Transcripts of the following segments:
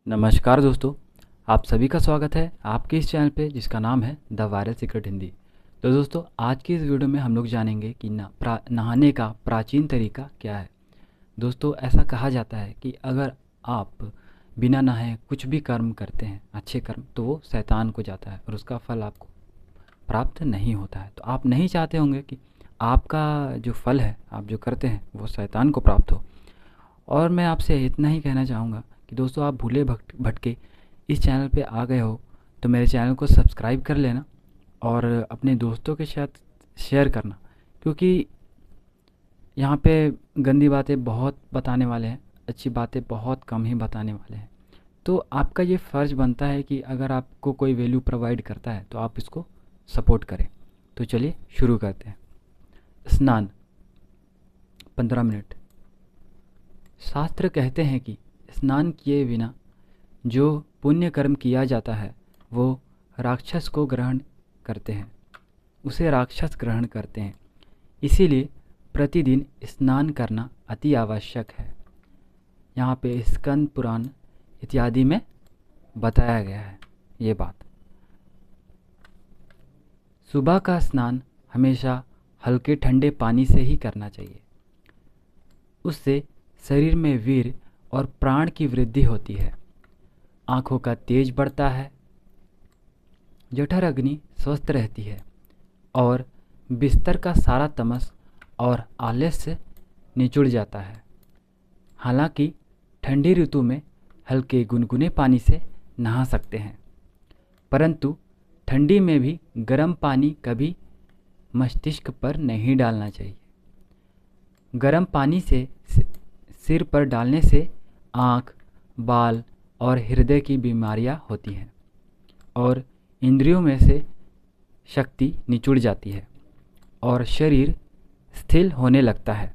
नमस्कार दोस्तों, आप सभी का स्वागत है आपके इस चैनल पे जिसका नाम है द वायरल सीक्रेट हिंदी। तो दोस्तों, आज की इस वीडियो में हम लोग जानेंगे कि नहाने का प्राचीन तरीका क्या है। दोस्तों, ऐसा कहा जाता है कि अगर आप बिना नहाए कुछ भी कर्म करते हैं, अच्छे कर्म, तो वो शैतान को जाता है और उसका फल आपको प्राप्त नहीं होता है। तो आप नहीं चाहते होंगे कि आपका जो फल है, आप जो करते हैं, वो शैतान को प्राप्त हो। और मैं आपसे इतना ही कहना चाहूँगा कि दोस्तों, आप भूले भटके इस चैनल पे आ गए हो तो मेरे चैनल को सब्सक्राइब कर लेना और अपने दोस्तों के साथ शेयर करना, क्योंकि यहाँ पे गंदी बातें बहुत बताने वाले हैं, अच्छी बातें बहुत कम ही बताने वाले हैं। तो आपका ये फ़र्ज़ बनता है कि अगर आपको कोई वैल्यू प्रोवाइड करता है तो आप इसको सपोर्ट करें। तो चलिए शुरू करते हैं। स्नान 15 मिनट। शास्त्र कहते हैं कि स्नान किए बिना जो पुण्य कर्म किया जाता है वो राक्षस को ग्रहण करते हैं, उसे राक्षस ग्रहण करते हैं। इसीलिए प्रतिदिन स्नान करना अति आवश्यक है। यहाँ पे स्कंद पुराण इत्यादि में बताया गया है ये बात। सुबह का स्नान हमेशा हल्के ठंडे पानी से ही करना चाहिए। उससे शरीर में वीर और प्राण की वृद्धि होती है, आँखों का तेज बढ़ता है, जठर अग्नि स्वस्थ रहती है और बिस्तर का सारा तमस और आलस्य निचुड़ जाता है। हालांकि ठंडी ऋतु में हल्के गुनगुने पानी से नहा सकते हैं, परंतु ठंडी में भी गर्म पानी कभी मस्तिष्क पर नहीं डालना चाहिए। गर्म पानी से सिर पर डालने से आँख, बाल और हृदय की बीमारियां होती हैं और इंद्रियों में से शक्ति निचुड़ जाती है और शरीर स्थिर होने लगता है।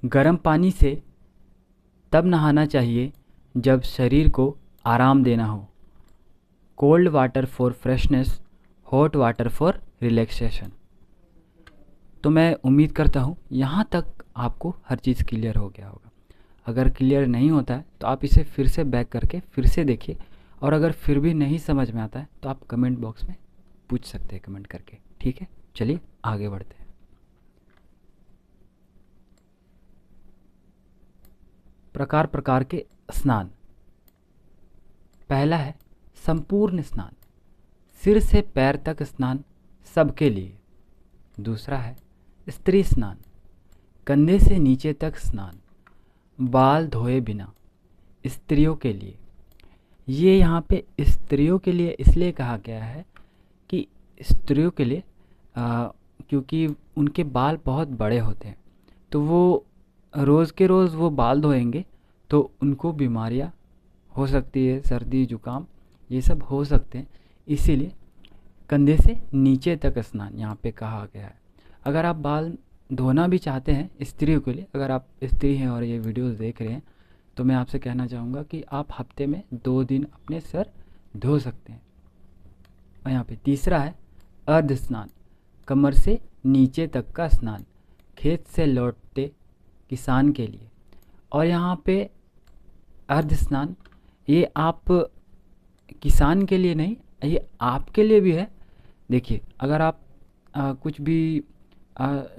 गर्म पानी से तब नहाना चाहिए जब शरीर को आराम देना हो। Cold water for freshness, hot water for relaxation. तो मैं उम्मीद करता हूँ यहाँ तक आपको हर चीज़ क्लियर हो गया होगा। अगर क्लियर नहीं होता है तो आप इसे फिर से बैक करके फिर से देखिए, और अगर फिर भी नहीं समझ में आता है तो आप कमेंट बॉक्स में पूछ सकते हैं कमेंट करके। ठीक है, चलिए आगे बढ़ते हैं। प्रकार प्रकार के स्नान। पहला है संपूर्ण स्नान, सिर से पैर तक स्नान सबके लिए। दूसरा है स्त्री स्नान, कंधे से नीचे तक स्नान, बाल धोए बिना, स्त्रियों के लिए। ये यहाँ पे स्त्रियों के लिए इसलिए कहा गया है कि स्त्रियों के लिए क्योंकि उनके बाल बहुत बड़े होते हैं, तो वो रोज़ के रोज़ वो बाल धोएंगे तो उनको बीमारियाँ हो सकती है, सर्दी जुकाम ये सब हो सकते हैं। इसीलिए कंधे से नीचे तक स्नान यहाँ पे कहा गया है। अगर आप बाल धोना भी चाहते हैं स्त्रियों के लिए, अगर आप स्त्री हैं और ये वीडियोस देख रहे हैं, तो मैं आपसे कहना चाहूँगा कि आप हफ्ते में 2 दिन अपने सर धो सकते हैं। और यहाँ पे तीसरा है अर्ध स्नान, कमर से नीचे तक का स्नान, खेत से लौटते किसान के लिए। और यहाँ पे अर्ध स्नान ये आप किसान के लिए नहीं, ये आपके लिए भी है। देखिए, अगर आप कुछ भी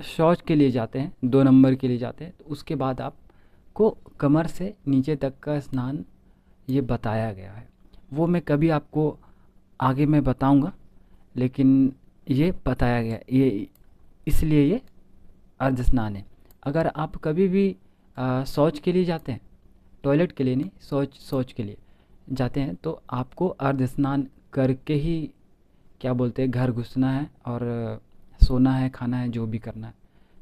शौच के लिए जाते हैं, 2 नंबर के लिए जाते हैं, तो उसके बाद आपको कमर से नीचे तक का स्नान ये बताया गया है। वो मैं कभी आपको आगे मैं बताऊंगा, लेकिन ये बताया गया, ये इसलिए ये अर्ध स्नान है। अगर आप कभी भी शौच के लिए जाते हैं, टॉयलेट के लिए नहीं, शौच के लिए जाते हैं, तो आपको अर्ध स्नान करके ही क्या बोलते हैं घर घुसना है और सोना है, खाना है, जो भी करना है।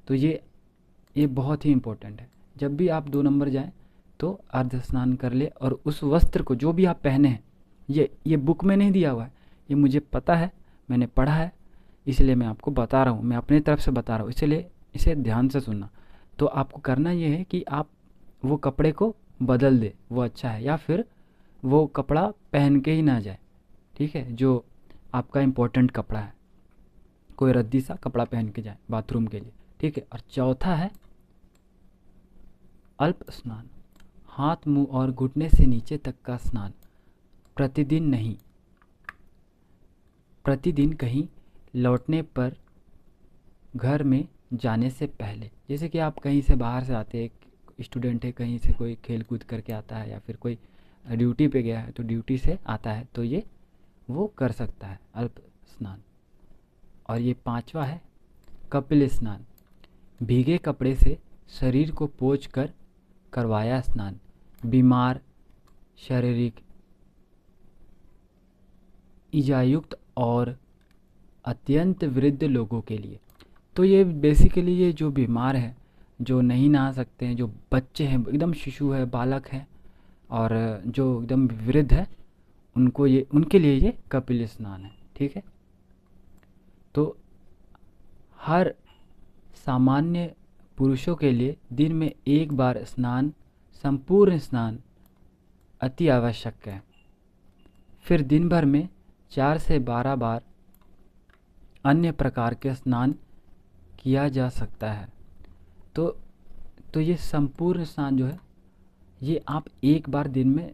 तो ये बहुत ही इम्पोर्टेंट है। जब भी आप 2 नंबर जाएं तो अर्ध स्नान कर ले, और उस वस्त्र को जो भी आप पहने हैं, ये बुक में नहीं दिया हुआ है, ये मुझे पता है, मैंने पढ़ा है, इसलिए मैं आपको बता रहा हूँ, मैं अपनी तरफ से बता रहा हूँ, इसलिए इसे ध्यान से सुनना। तो आपको करना ये है कि आप वो कपड़े को बदल दे, वो अच्छा है, या फिर वो कपड़ा पहन के ही ना जाए। ठीक है, जो आपका इम्पोर्टेंट कपड़ा है, कोई रद्दी सा कपड़ा पहन के जाए बाथरूम के लिए। ठीक है। और चौथा है अल्प स्नान, हाथ मुंह और घुटने से नीचे तक का स्नान प्रतिदिन नहीं, प्रतिदिन कहीं लौटने पर, घर में जाने से पहले। जैसे कि आप कहीं से बाहर से आते हैं, स्टूडेंट है, कहीं से कोई खेल कूद करके आता है या फिर कोई ड्यूटी पे गया है तो ड्यूटी से आता है तो ये वो कर सकता है अल्प स्नान। और ये पांचवा है कपिल स्नान। भीगे कपड़े से शरीर को पोंछ कर करवाया स्नान, बीमार, शारीरिक, इजायुक्त और अत्यंत वृद्ध लोगों के लिए। तो ये बेसिकली ये जो बीमार है, जो नहीं नहा सकते हैं, जो बच्चे हैं, एकदम शिशु है, बालक है, और जो एकदम वृद्ध है, उनको ये, उनके लिए ये कपिल स्नान है। ठीक है, तो हर सामान्य पुरुषों के लिए दिन में एक बार स्नान, संपूर्ण स्नान अति आवश्यक है। फिर दिन भर में 4 से 12 बार अन्य प्रकार के स्नान किया जा सकता है। तो ये संपूर्ण स्नान जो है ये आप एक बार दिन में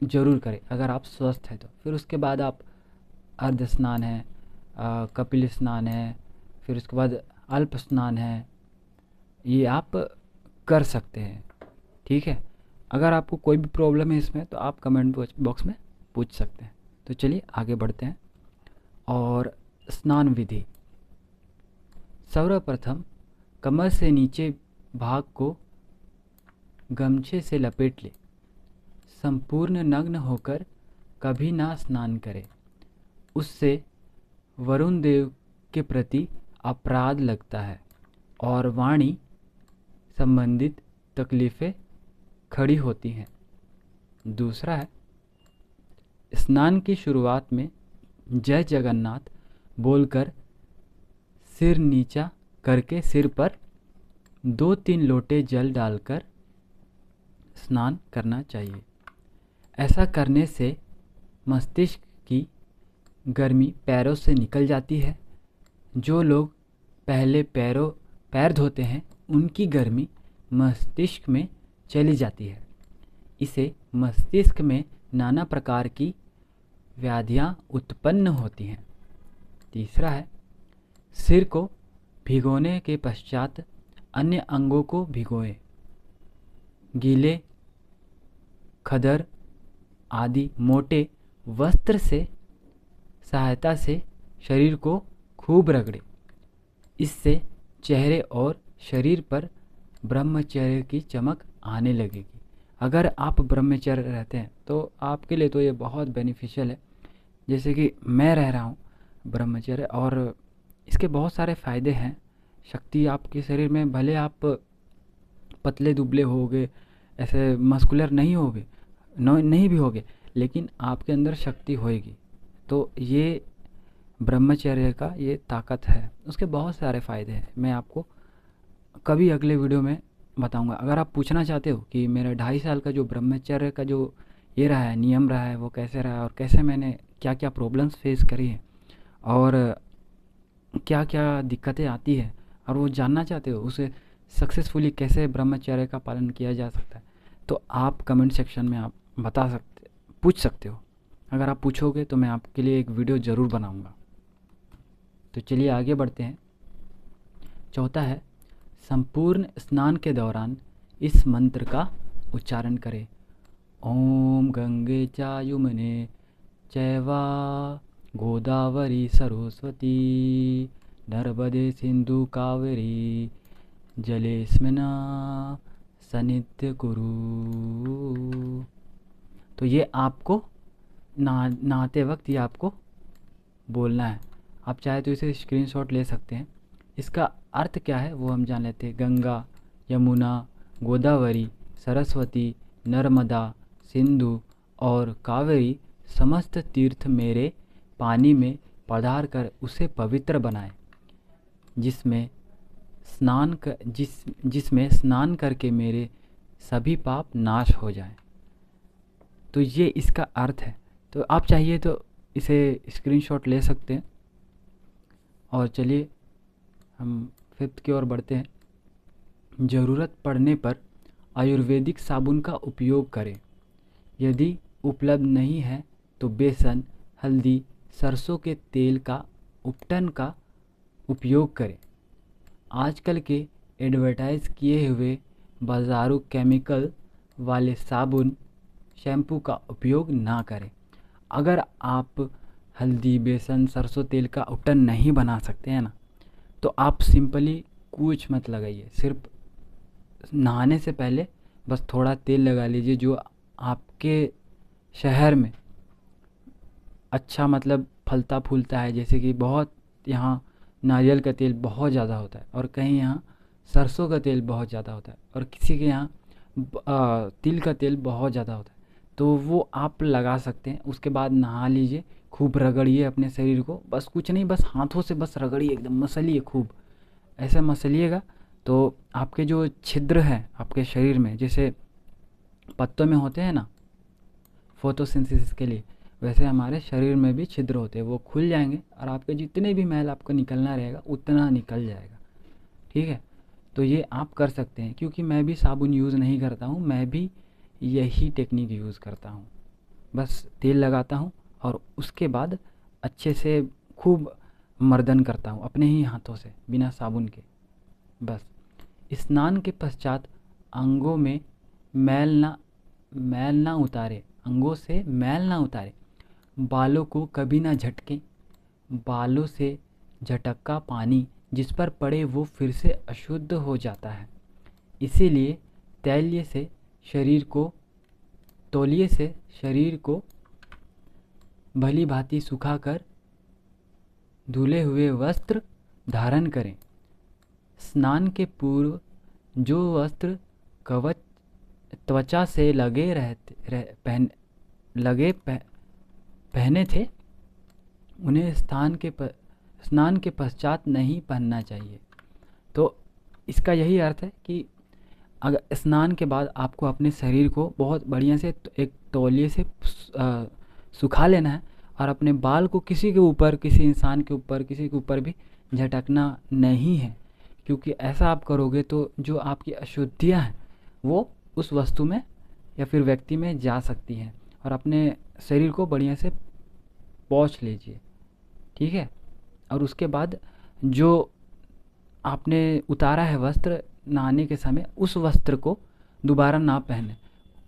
ज़रूर करें अगर आप स्वस्थ हैं तो। फिर उसके बाद आप अर्ध स्नान है, कपिल स्नान है, फिर उसके बाद अल्प स्नान है, ये आप कर सकते हैं। ठीक है, अगर आपको कोई भी प्रॉब्लम है इसमें तो आप कमेंट बॉक्स में पूछ सकते हैं। तो चलिए आगे बढ़ते हैं। और स्नान विधि, सर्वप्रथम कमर से नीचे भाग को गमछे से लपेट ले। संपूर्ण नग्न होकर कभी ना स्नान करें, उससे वरुण देव के प्रति अपराध लगता है और वाणी संबंधित तकलीफ़ें खड़ी होती हैं। दूसरा है, स्नान की शुरुआत में जय जगन्नाथ बोलकर सिर नीचा करके सिर पर 2-3 लोटे जल डालकर स्नान करना चाहिए। ऐसा करने से मस्तिष्क की गर्मी पैरों से निकल जाती है। जो लोग पहले पैर धोते हैं उनकी गर्मी मस्तिष्क में चली जाती है। इसे मस्तिष्क में नाना प्रकार की व्याधियां उत्पन्न होती हैं। तीसरा है, सिर को भिगोने के पश्चात अन्य अंगों को भिगोएं। गीले खदर आदि मोटे वस्त्र से सहायता से शरीर को खूब रगड़ें। इससे चेहरे और शरीर पर ब्रह्मचर्य की चमक आने लगेगी। अगर आप ब्रह्मचर्य रहते हैं तो आपके लिए तो ये बहुत बेनिफिशियल है। जैसे कि मैं रह रहा हूँ ब्रह्मचर्य, और इसके बहुत सारे फ़ायदे हैं। शक्ति आपके शरीर में, भले आप पतले दुबले होगे, ऐसे मस्कुलर नहीं होगे, नहीं भी होगे, लेकिन आपके अंदर शक्ति होएगी। तो ये ब्रह्मचर्य का ये ताकत है। उसके बहुत सारे फ़ायदे हैं, मैं आपको कभी अगले वीडियो में बताऊंगा। अगर आप पूछना चाहते हो कि मेरा 2.5 साल का जो ब्रह्मचर्य का जो ये रहा है, नियम रहा है, वो कैसे रहा है और कैसे मैंने क्या क्या प्रॉब्लम्स फेस करी है और क्या क्या दिक्कतें आती है, और वो जानना चाहते हो उसे सक्सेसफुली कैसे ब्रह्मचर्य का पालन किया जा सकता है, तो आप कमेंट सेक्शन में आप पूछ सकते हो। अगर आप पूछोगे तो मैं आपके लिए एक वीडियो ज़रूर बनाऊंगा। तो चलिए आगे बढ़ते हैं। चौथा है, संपूर्ण स्नान के दौरान इस मंत्र का उच्चारण करें। ओम गंगे च यमुने चैवा गोदावरी सरस्वती नर्मदे सिंधु कावेरी जलेस्मिन् सन्निधिं कुरु। तो ये आपको नहाते वक्त ये आपको बोलना है। आप चाहे तो इसे स्क्रीनशॉट ले सकते हैं। इसका अर्थ क्या है वो हम जान लेते हैं। गंगा, यमुना, गोदावरी, सरस्वती, नर्मदा, सिंधु और कावेरी समस्त तीर्थ मेरे पानी में पधार कर उसे पवित्र बनाए, जिसमें स्नान करके मेरे सभी पाप नाश हो जाएं। तो ये इसका अर्थ है। तो आप चाहिए तो इसे स्क्रीनशॉट ले सकते हैं। और चलिए हम 5th की ओर बढ़ते हैं। ज़रूरत पड़ने पर आयुर्वेदिक साबुन का उपयोग करें। यदि उपलब्ध नहीं है तो बेसन, हल्दी, सरसों के तेल का उपटन का उपयोग करें। आजकल के एडवर्टाइज किए हुए बाजारू केमिकल वाले साबुन, शैम्पू का उपयोग ना करें। अगर आप हल्दी, बेसन, सरसों तेल का उपटन नहीं बना सकते हैं ना, तो आप सिंपली कुछ मत लगाइए। सिर्फ नहाने से पहले बस थोड़ा तेल लगा लीजिए जो आपके शहर में अच्छा मतलब फलता फूलता है। जैसे कि बहुत यहाँ नारियल का तेल बहुत ज़्यादा होता है और कहीं यहाँ सरसों का तेल बहुत ज़्यादा होता है और किसी के यहाँ तिल का तेल बहुत ज़्यादा होता है। तो वो आप लगा सकते हैं। उसके बाद नहा लीजिए, खूब रगड़िए अपने शरीर को। बस कुछ नहीं, बस हाथों से बस रगड़िए, एकदम मसलिए खूब। ऐसे मसलिएगा तो आपके जो छिद्र हैं आपके शरीर में, जैसे पत्तों में होते हैं ना फोटोसिंथेसिस के लिए, वैसे हमारे शरीर में भी छिद्र होते हैं। वो खुल जाएंगे और आपके जितने भी मैल आपको निकलना रहेगा उतना निकल जाएगा। ठीक है, तो ये आप कर सकते हैं। क्योंकि मैं भी साबुन यूज़ नहीं करता हूँ, मैं भी यही टेक्निक यूज़ करता हूँ। बस तेल लगाता हूँ और उसके बाद अच्छे से खूब मर्दन करता हूँ अपने ही हाथों से बिना साबुन के। बस स्नान के पश्चात अंगों में मैल ना उतारे, अंगों से मैल ना उतारे। बालों को कभी ना झटके। बालों से झटका पानी जिस पर पड़े वो फिर से अशुद्ध हो जाता है। इसीलिए तैलीय से शरीर को तौलिए से शरीर को भली भांति सुखाकर धुले हुए वस्त्र धारण करें। स्नान के पूर्व जो वस्त्र कवच त्वचा से लगे पहने थे उन्हें स्नान के पश्चात नहीं पहनना चाहिए। तो इसका यही अर्थ है कि अगर स्नान के बाद आपको अपने शरीर को बहुत बढ़िया से एक तौलिए से सुखा लेना है और अपने बाल को किसी के ऊपर, किसी इंसान के ऊपर, किसी के ऊपर भी झटकना नहीं है। क्योंकि ऐसा आप करोगे तो जो आपकी अशुद्धियाँ हैं वो उस वस्तु में या फिर व्यक्ति में जा सकती हैं। और अपने शरीर को बढ़िया से पोंछ लीजिए। ठीक है, और उसके बाद जो आपने उतारा है वस्त्र नहाने के समय, उस वस्त्र को दोबारा ना पहने।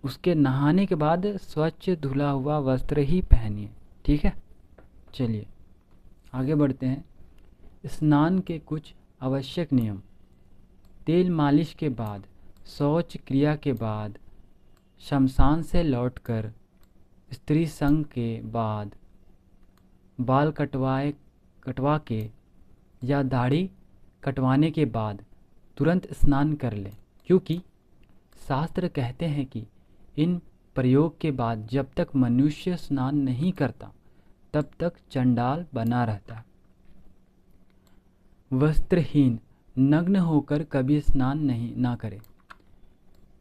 उसके नहाने के बाद स्वच्छ धुला हुआ वस्त्र ही पहनिए। ठीक है, चलिए आगे बढ़ते हैं। स्नान के कुछ आवश्यक नियम। तेल मालिश के बाद, शौच क्रिया के बाद, शमशान से लौटकर, स्त्री संग के बाद, बाल कटवा के या दाढ़ी कटवाने के बाद तुरंत स्नान कर लें। क्योंकि शास्त्र कहते हैं कि इन प्रयोग के बाद जब तक मनुष्य स्नान नहीं करता तब तक चंडाल बना रहता है। वस्त्रहीन नग्न होकर कभी स्नान नहीं ना करें।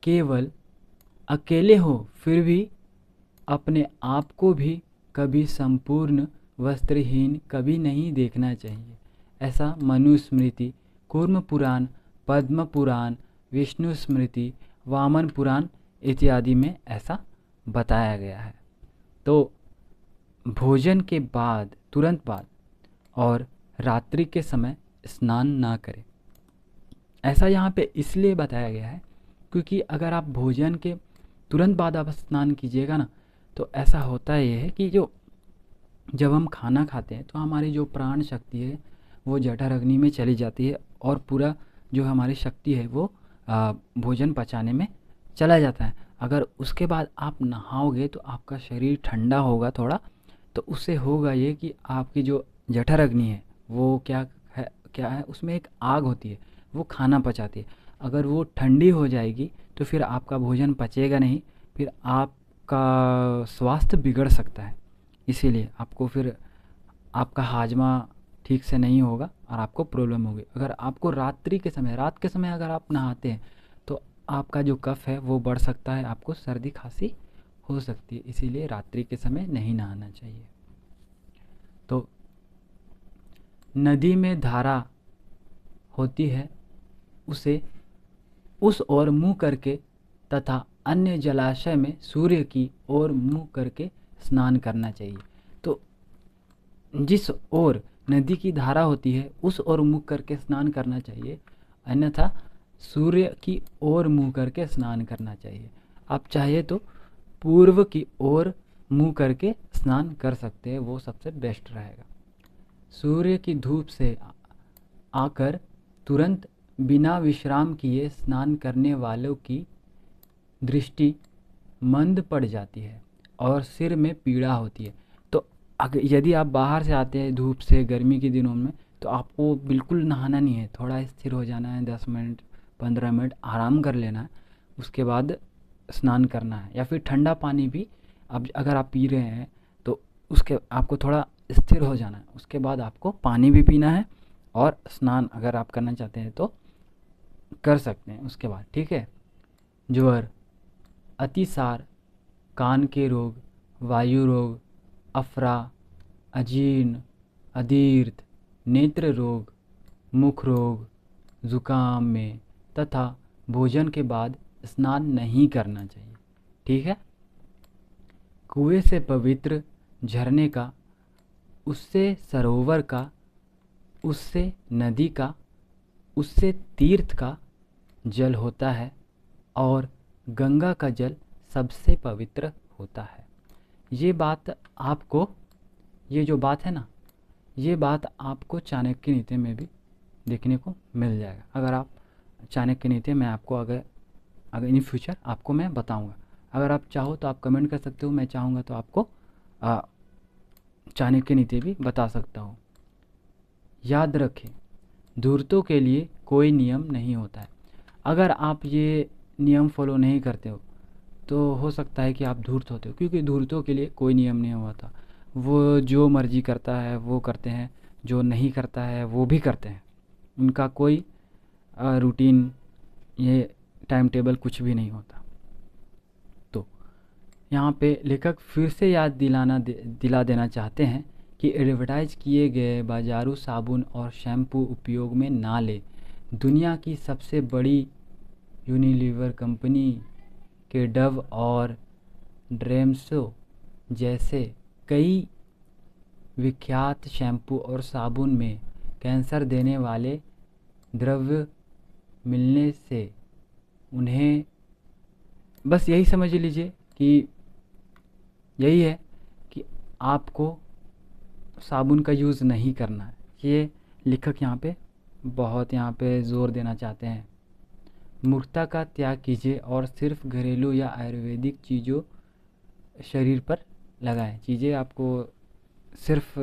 केवल अकेले हो फिर भी अपने आप को भी कभी संपूर्ण वस्त्रहीन कभी नहीं देखना चाहिए। ऐसा मनुस्मृति, कूर्म पुराण, पद्म पुराण, विष्णु स्मृति, वामन पुराण इत्यादि में ऐसा बताया गया है। तो भोजन के बाद, तुरंत बाद और रात्रि के समय स्नान ना करें। ऐसा यहाँ पे इसलिए बताया गया है क्योंकि अगर आप भोजन के तुरंत बाद आप स्नान कीजिएगा ना, तो ऐसा होता ये है कि जब हम खाना खाते हैं तो हमारी जो प्राण शक्ति है वो जठर अग्नि में चली जाती है और पूरा जो हमारी शक्ति है वो भोजन पचाने में चला जाता है। अगर उसके बाद आप नहाओगे तो आपका शरीर ठंडा होगा थोड़ा, तो उससे होगा ये कि आपकी जो जठर अग्नि है वो क्या है उसमें एक आग होती है, वो खाना पचाती है। अगर वो ठंडी हो जाएगी तो फिर आपका भोजन पचेगा नहीं, फिर आपका स्वास्थ्य बिगड़ सकता है। इसीलिए आपको फिर आपका हाजमा ठीक से नहीं होगा और आपको प्रॉब्लम होगी। अगर आपको रात के समय अगर आप नहाते हैं तो आपका जो कफ है वो बढ़ सकता है, आपको सर्दी खांसी हो सकती है। इसीलिए रात्रि के समय नहीं नहाना चाहिए। तो नदी में धारा होती है, उसे उस ओर मुंह करके तथा अन्य जलाशय में सूर्य की ओर मुँह करके स्नान करना चाहिए। तो जिस ओर नदी की धारा होती है उस ओर मुँह करके स्नान करना चाहिए, अन्यथा सूर्य की ओर मुँह करके स्नान करना चाहिए। आप चाहे तो पूर्व की ओर मुँह करके स्नान कर सकते हैं, वो सबसे बेस्ट रहेगा। सूर्य की धूप से आकर तुरंत बिना विश्राम किए स्नान करने वालों की दृष्टि मंद पड़ जाती है और सिर में पीड़ा होती है। तो अगर यदि आप बाहर से आते हैं धूप से गर्मी के दिनों में, तो आपको बिल्कुल नहाना नहीं है, थोड़ा स्थिर हो जाना है, 10 मिनट 15 मिनट आराम कर लेना है, उसके बाद स्नान करना है। या फिर ठंडा पानी भी अब अगर आप पी रहे हैं तो उसके आपको थोड़ा स्थिर हो जाना है, उसके बाद आपको पानी भी पीना है और स्नान अगर आप करना चाहते हैं तो कर सकते हैं उसके बाद, ठीक है। ज्वर, अतिसार, कान के रोग, वायु रोग, अफरा, अजीर्ण, अधीर्त, नेत्र रोग, मुख रोग, जुकाम में तथा भोजन के बाद स्नान नहीं करना चाहिए, ठीक है। कुएं से पवित्र, झरने का, उससे सरोवर का, उससे नदी का, उससे तीर्थ का जल होता है और गंगा का जल सबसे पवित्र होता है। ये बात आपको, ये जो बात है ना, ये बात आपको चाणक्य नीति में भी देखने को मिल जाएगा। अगर आप चाणक्य नीति मैं आपको अगर अगर इन फ्यूचर आपको मैं बताऊंगा। अगर आप चाहो तो आप कमेंट कर सकते हो, मैं चाहूँगा तो आपको चाणक्य नीति भी बता सकता हूँ। याद रखें, धूर्तों के लिए कोई नियम नहीं होता है। अगर आप ये नियम फॉलो नहीं करते हो तो हो सकता है कि आप धूर्त होते हो, क्योंकि धूर्तों के लिए कोई नियम नहीं होता। वो जो मर्जी करता है वो करते हैं, जो नहीं करता है वो भी करते हैं। उनका कोई रूटीन, ये टाइम टेबल कुछ भी नहीं होता। तो यहाँ पे लेखक फिर से याद दिला देना चाहते हैं कि एडवर्टाइज किए गए बाजारू साबुन और शैम्पू उपयोग में ना लें। दुनिया की सबसे बड़ी यूनिलीवर कंपनी के डव और ड्रेम्सो जैसे कई विख्यात शैम्पू और साबुन में कैंसर देने वाले द्रव्य मिलने से उन्हें बस यही समझ लीजिए कि यही है कि आपको साबुन का यूज़ नहीं करना है। ये लेखक यहाँ पे ज़ोर देना चाहते हैं। मूर्खता का त्याग कीजिए और सिर्फ घरेलू या आयुर्वेदिक चीज़ों शरीर पर लगाएं। चीज़ें आपको सिर्फ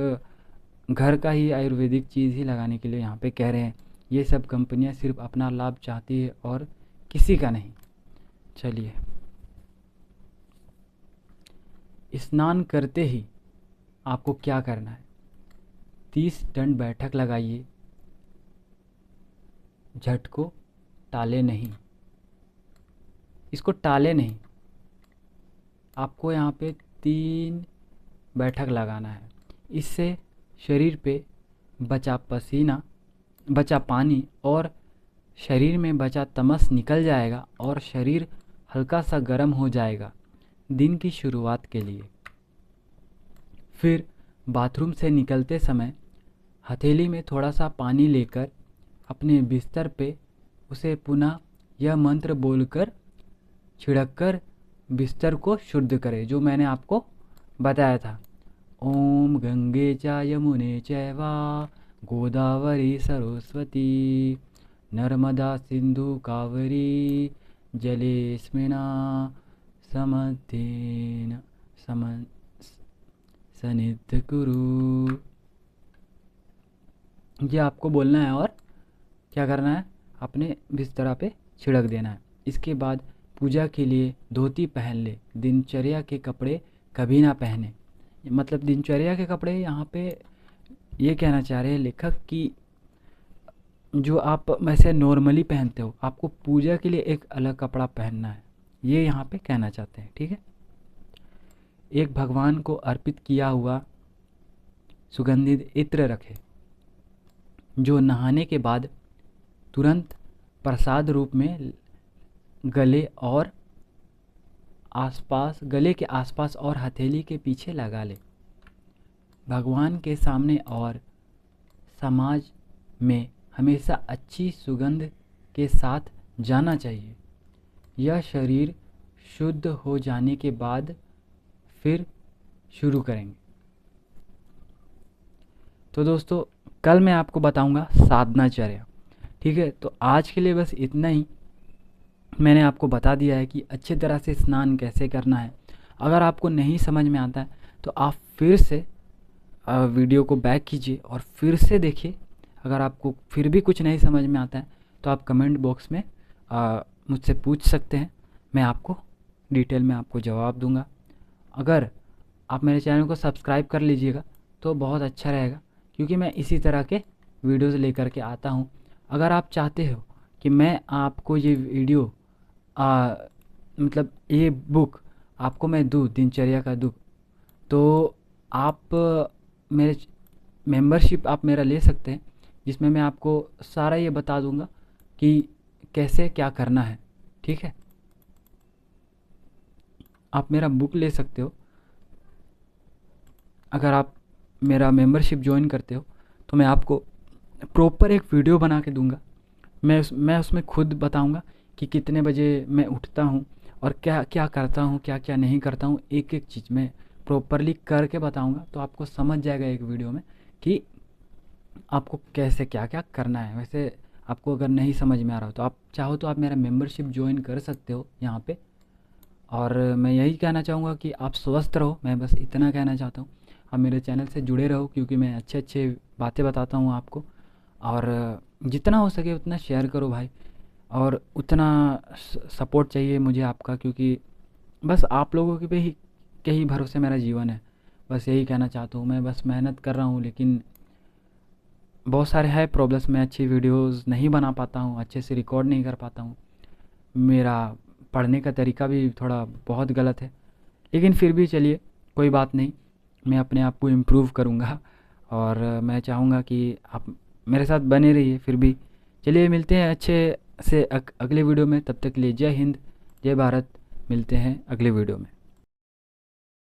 घर का ही आयुर्वेदिक चीज़ ही लगाने के लिए यहाँ पे कह रहे हैं। ये सब कंपनियाँ सिर्फ अपना लाभ चाहती है और किसी का नहीं। चलिए, स्नान करते ही आपको क्या करना है? 30 दंड बैठक लगाइए, झट को टाले नहीं, इसको टाले नहीं। आपको यहाँ पे 3 बैठक लगाना है। इससे शरीर पे बचा पानी और शरीर में बचा तमस निकल जाएगा और शरीर हल्का सा गर्म हो जाएगा दिन की शुरुआत के लिए। फिर बाथरूम से निकलते समय हथेली में थोड़ा सा पानी लेकर अपने बिस्तर पे उसे पुनः यह मंत्र बोलकर छिड़ककर बिस्तर को शुद्ध करें, जो मैंने आपको बताया था। ओम गंगे च यमुने चैवा गोदावरी सरस्वती नर्मदा सिंधु कावेरी जलेस्मिना समद्धेन सन्निध कुरु। ये आपको बोलना है और क्या करना है? अपने बिस्तरा पे छिड़क देना है। इसके बाद पूजा के लिए धोती पहन ले, दिनचर्या के कपड़े कभी ना पहने। मतलब दिनचर्या के कपड़े यहाँ पे ये कहना चाह रहे हैं लेखक कि जो आप वैसे नॉर्मली पहनते हो, आपको पूजा के लिए एक अलग कपड़ा पहनना है, ये यहाँ पे कहना चाहते हैं, ठीक है। एक भगवान को अर्पित किया हुआ सुगंधित इत्र रखें, जो नहाने के बाद तुरंत प्रसाद रूप में गले और आसपास, गले के आसपास और हथेली के पीछे लगा ले। भगवान के सामने और समाज में हमेशा अच्छी सुगंध के साथ जाना चाहिए। यह शरीर शुद्ध हो जाने के बाद फिर शुरू करेंगे। तो दोस्तों, कल मैं आपको बताऊंगा साधनाचर्या। ठीक है, तो आज के लिए बस इतना ही। मैंने आपको बता दिया है कि अच्छी तरह से स्नान कैसे करना है। अगर आपको नहीं समझ में आता है तो आप फिर से वीडियो को बैक कीजिए और फिर से देखिए। अगर आपको फिर भी कुछ नहीं समझ में आता है तो आप कमेंट बॉक्स में मुझसे पूछ सकते हैं, मैं आपको डिटेल में आपको जवाब दूंगा। अगर आप मेरे चैनल को सब्सक्राइब कर लीजिएगा तो बहुत अच्छा रहेगा, क्योंकि मैं इसी तरह के वीडियोज़ लेकर के आता हूँ। अगर आप चाहते हो कि मैं आपको ये वीडियो मतलब ये बुक आपको मैं दूँ, दिनचर्या का दूँ, तो आप मेरे मेंबरशिप आप मेरा ले सकते हैं, जिसमें मैं आपको सारा ये बता दूंगा कि कैसे क्या करना है। ठीक है, आप मेरा बुक ले सकते हो। अगर आप मेरा मेंबरशिप ज्वाइन करते हो तो मैं आपको प्रॉपर एक वीडियो बना के दूंगा। मैं उसमें खुद बताऊंगा कि कितने बजे मैं उठता हूँ और क्या क्या करता हूँ, क्या क्या नहीं करता हूँ। एक एक चीज़ मैं प्रॉपरली करके बताऊंगा, तो आपको समझ जाएगा एक वीडियो में कि आपको कैसे क्या क्या करना है। वैसे आपको अगर नहीं समझ में आ रहा हो तो आप चाहो तो आप मेरा मेंबरशिप ज्वाइन कर सकते हो यहाँ पे। और मैं यही कहना चाहूँगा कि आप स्वस्थ रहो, मैं बस इतना कहना चाहता हूँ। आप मेरे चैनल से जुड़े रहो, क्योंकि मैं अच्छे अच्छे बातें बताता हूँ आपको। और जितना हो सके उतना शेयर करो भाई, और उतना सपोर्ट चाहिए मुझे आपका, क्योंकि बस आप लोगों के ही भरोसे मेरा जीवन है। बस यही कहना चाहता हूँ। मैं बस मेहनत कर रहा हूँ, लेकिन बहुत सारे है प्रॉब्लम्स। मैं अच्छी वीडियोस नहीं बना पाता हूँ, अच्छे से रिकॉर्ड नहीं कर पाता हूँ। मेरा पढ़ने का तरीका भी थोड़ा बहुत गलत है, लेकिन फिर भी चलिए, कोई बात नहीं, मैं अपने आप को इम्प्रूव करूँगा। और मैं चाहूँगा कि आप मेरे साथ बने रहिए। फिर भी चलिए, मिलते हैं अच्छे से अगले वीडियो में। तब तक के लिए जय हिंद, जय भारत। मिलते हैं अगले वीडियो में।